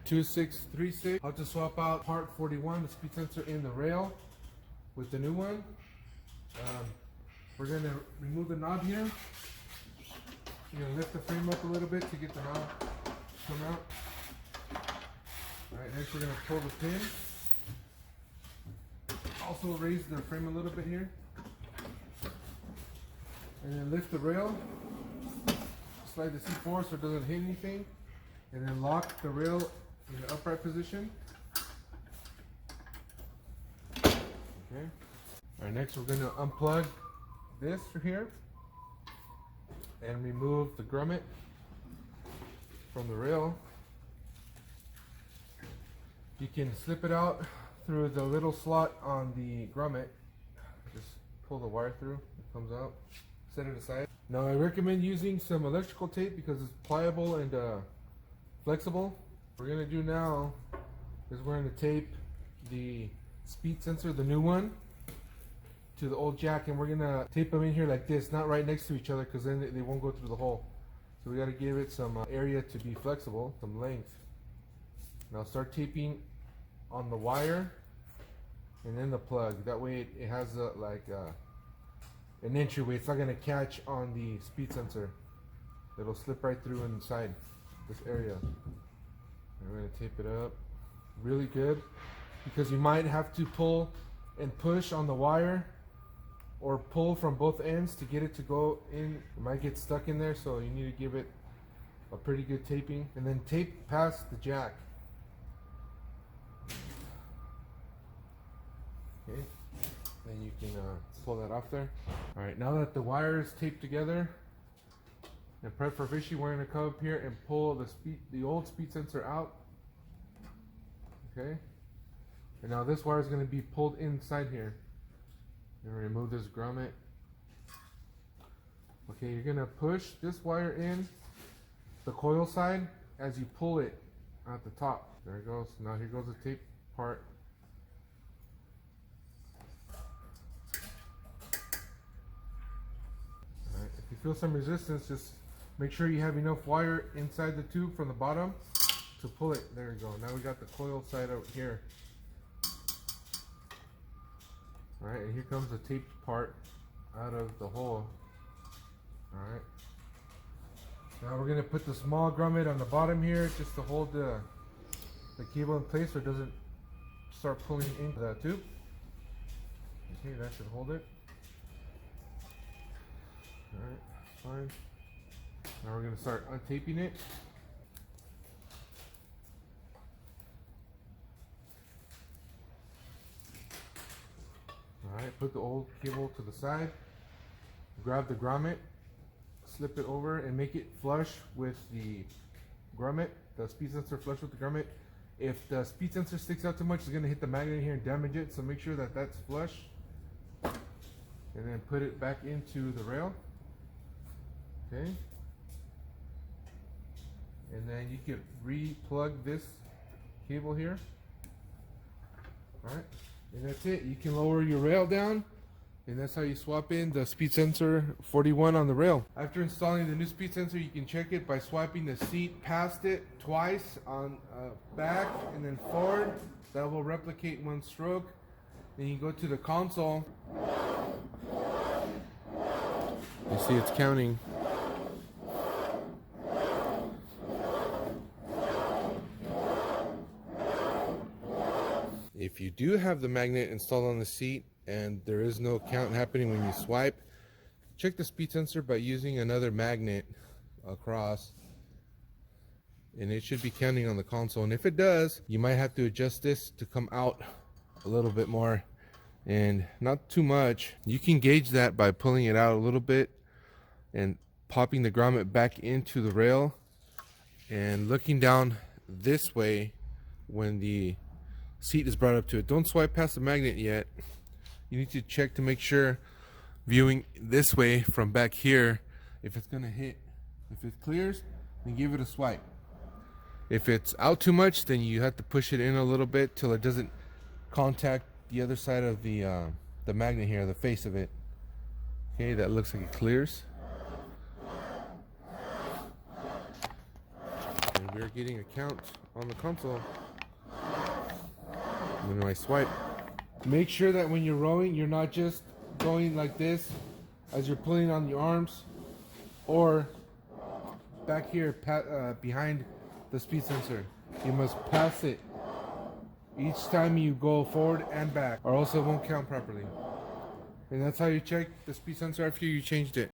2636. How to swap out part 41, the speed sensor in the rail with the new one. We're gonna remove the knob here. You're gonna lift the frame up a little bit to get the knob to come out. Alright, next we're gonna pull the pin. Also raise the frame a little bit here. And then lift the rail. Slide the seat forward so it doesn't hit anything. And then lock the rail in the upright position. Okay. Alright, next we're gonna unplug this from here and remove the grommet from the rail. You can slip it out through the little slot on the grommet. Just pull the wire through, it comes out. Set it aside. Now I recommend using some electrical tape because it's pliable and flexible. What we're gonna do now is we're gonna tape the speed sensor, the new one, to the old jack, and we're gonna tape them in here like this, not right next to each other because then they won't go through the hole. So we gotta give it some area to be flexible, some length. Now start taping on the wire and then the plug. That way it has an entryway. It's not gonna catch on the speed sensor. It'll slip right through inside this area. And we're gonna tape it up really good because you might have to pull and push on the wire or pull from both ends to get it to go in. It might get stuck in there, so you need to give it a pretty good taping. And then tape past the jack. Okay, then you can pull that off there. Alright, now that the wire is taped together and prep for fishing, we're going to come up here and pull the old speed sensor out. Okay, and now this wire is going to be pulled inside here. You're going to remove this grommet. Okay, you're going to push this wire in the coil side as you pull it at the top. There it goes. Now here goes the tape part. Alright, if you feel some resistance, just make sure you have enough wire inside the tube from the bottom to pull it. There we go. Now we got the coil side out here. Alright, and here comes the taped part out of the hole. Alright. Now we're going to put the small grommet on the bottom here just to hold the cable in place so it doesn't start pulling into the tube. Okay, that should hold it. Alright, fine. Now we're going to start untaping it. Alright, put the old cable to the side. Grab the grommet, slip it over, and make it flush with the grommet. The speed sensor flush with the grommet. If the speed sensor sticks out too much, it's going to hit the magnet here and damage it. So make sure that that's flush. And then put it back into the rail. Okay. And then you can re-plug this cable here. Alright. And that's it. You can lower your rail down, and that's how you swap in the speed sensor 41 on the rail. After installing the new speed sensor, you can check it by swiping the seat past it twice on back and then forward. That will replicate one stroke. Then you go to the console. You see it's counting. If you do have the magnet installed on the seat and there is no count happening when you swipe, check the speed sensor by using another magnet across, and it should be counting on the console. And if it does, you might have to adjust this to come out a little bit more, and not too much. You can gauge that by pulling it out a little bit and popping the grommet back into the rail and looking down this way when the seat is brought up to it. Don't swipe past the magnet yet. You need to check to make sure, viewing this way from back here, if it's gonna hit. If it clears, then give it a swipe. If it's out too much, then you have to push it in a little bit till it doesn't contact the other side of the magnet here, the face of it. Okay, that looks like it clears. And we are getting a count on the console. When I swipe, make sure that when you're rowing, you're not just going like this as you're pulling on your arms, or back here behind the speed sensor. You must pass it each time you go forward and back, or else it won't count properly. And that's how you check the speed sensor after you changed it.